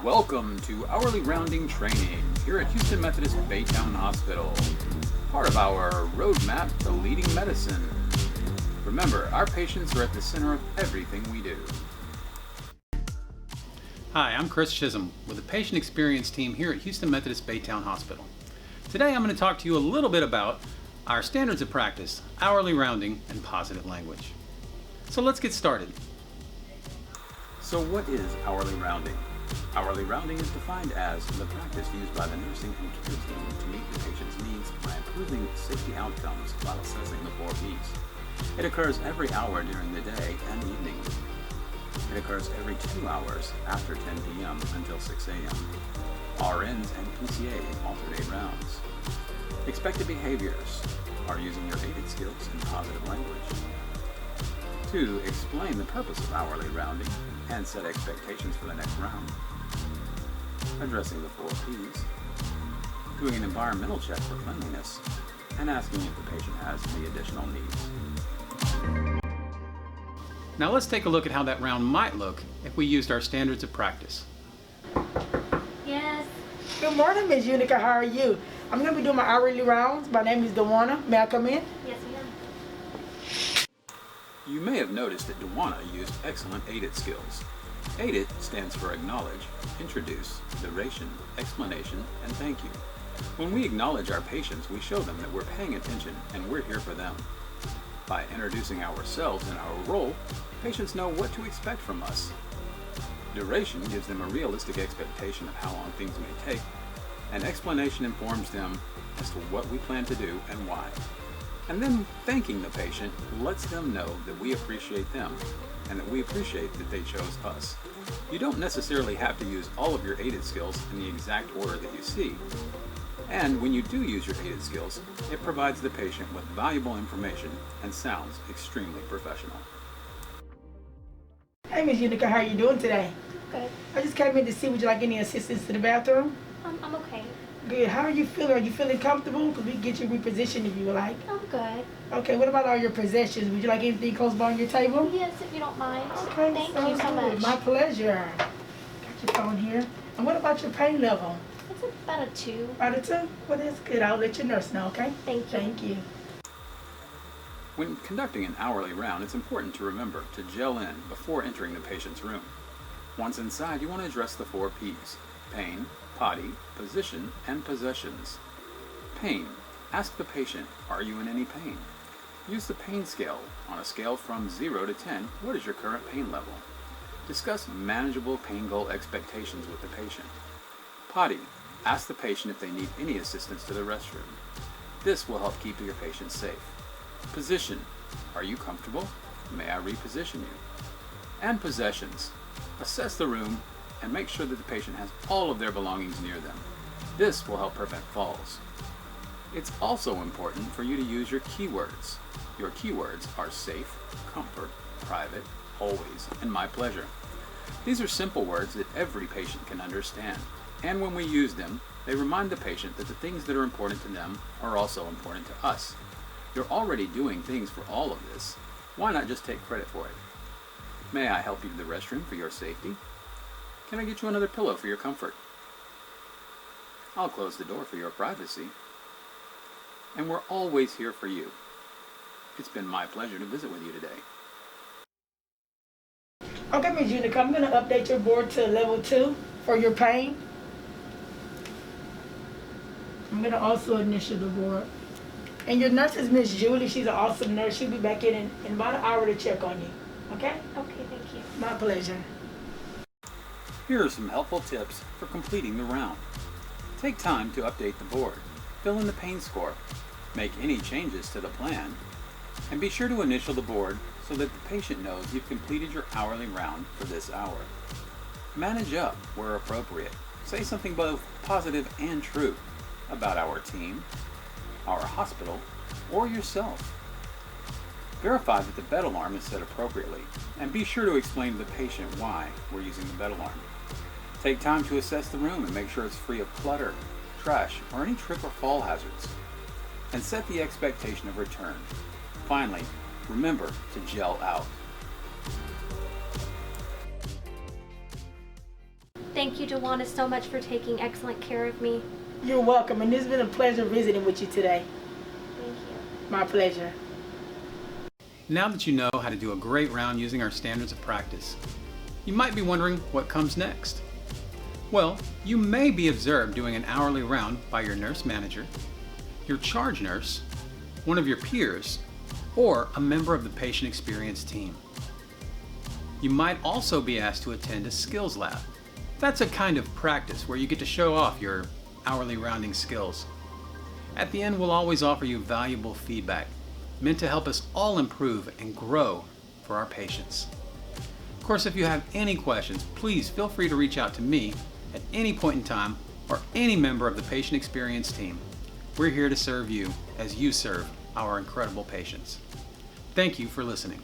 Welcome to Hourly Rounding Training here at Houston Methodist Baytown Hospital, part of our roadmap to leading medicine. Remember, our patients are at the center of everything we do. Hi, I'm Chris Chisholm with the Patient Experience Team here at Houston Methodist Baytown Hospital. Today I'm going to talk to you a little bit about our standards of practice, hourly rounding, and positive language. So let's get started. So what is hourly rounding? Hourly rounding is defined as the practice used by the nursing and care team to meet the patient's needs by improving safety outcomes while assessing the 4 Ps. It occurs every hour during the day and evening. It occurs every 2 hours after 10 p.m. until 6 a.m. RNs and PCAs alternate rounds. Expected behaviors are using your aided skills in positive language. 2. Explain the purpose of hourly rounding and set expectations for the next round. Addressing the 4 Ps. Doing an environmental check for cleanliness and asking if the patient has any additional needs. Now let's take a look at how that round might look if we used our standards of practice. Yes. Good morning, Ms. Unica. How are you? I'm going to be doing my hourly rounds. My name is Dewana. May I come in? Yes, ma'am. You may have noticed that Dewana used excellent aided skills. Aided stands for acknowledge, introduce, duration, explanation, and thank you. When we acknowledge our patients, we show them that we're paying attention and we're here for them. By introducing ourselves and our role, patients know what to expect from us. Duration gives them a realistic expectation of how long things may take, and explanation informs them as to what we plan to do and why. And then thanking the patient lets them know that we appreciate them and that we appreciate that they chose us. You don't necessarily have to use all of your aided skills in the exact order that you see. And when you do use your aided skills, it provides the patient with valuable information and sounds extremely professional. Hey, Ms. Unica. How are you doing today? Good. I just came in to see, would you like any assistance to the bathroom? I'm okay. Good. How are you feeling? Are you feeling comfortable? Because we can get you repositioned if you would like. I'm good. Okay, what about all your possessions? Would you like anything close by on your table? Yes, if you don't mind. Okay, Thank sounds you so good. much. My pleasure. Got your phone here. And what about your pain level? It's about a 2. Out of 2? Well, that's good. I'll let your nurse know, okay? Thank you. Thank you. When conducting an hourly round, it's important to remember to gel in before entering the patient's room. Once inside, you want to address the 4 Ps: pain, potty, position, and possessions. Pain. Ask the patient, are you in any pain? Use the pain scale. On a scale from 0 to 10, what is your current pain level? Discuss manageable pain goal expectations with the patient. Potty. Ask the patient if they need any assistance to the restroom. This will help keep your patient safe. Position. Are you comfortable? May I reposition you? And possessions. Assess the room and make sure that the patient has all of their belongings near them. This will help prevent falls. It's also important for you to use your keywords. Your keywords are safe, comfort, private, always, and my pleasure. These are simple words that every patient can understand, and when we use them, they remind the patient that the things that are important to them are also important to us. You're already doing things for all of this. Why not just take credit for it? May I help you to the restroom for your safety? Can I get you another pillow for your comfort? I'll close the door for your privacy. And we're always here for you. It's been my pleasure to visit with you today. Okay, Ms. Unica, I'm going to update your board to level 2 for your pain. I'm going to also initial the board. And your nurse is Miss Julie. She's an awesome nurse. She'll be back in about an hour to check on you. Okay? Okay, thank you. My pleasure. Here are some helpful tips for completing the round. Take time to update the board, fill in the pain score, make any changes to the plan, and be sure to initial the board so that the patient knows you've completed your hourly round for this hour. Manage up where appropriate. Say something both positive and true about our team, our hospital, or yourself. Verify that the bed alarm is set appropriately, and be sure to explain to the patient why we're using the bed alarm. Take time to assess the room and make sure it's free of clutter, trash, or any trip or fall hazards. And set the expectation of return. Finally, remember to gel out. Thank you, Dewana, so much for taking excellent care of me. You're welcome, and it's been a pleasure visiting with you today. Thank you. My pleasure. Now that you know how to do a great round using our standards of practice, you might be wondering what comes next. Well, you may be observed doing an hourly round by your nurse manager, your charge nurse, one of your peers, or a member of the patient experience team. You might also be asked to attend a skills lab. That's a kind of practice where you get to show off your hourly rounding skills. At the end, we'll always offer you valuable feedback meant to help us all improve and grow for our patients. Of course, if you have any questions, please feel free to reach out to me at any point in time or any member of the patient experience team. We're here to serve you as you serve our incredible patients. Thank you for listening.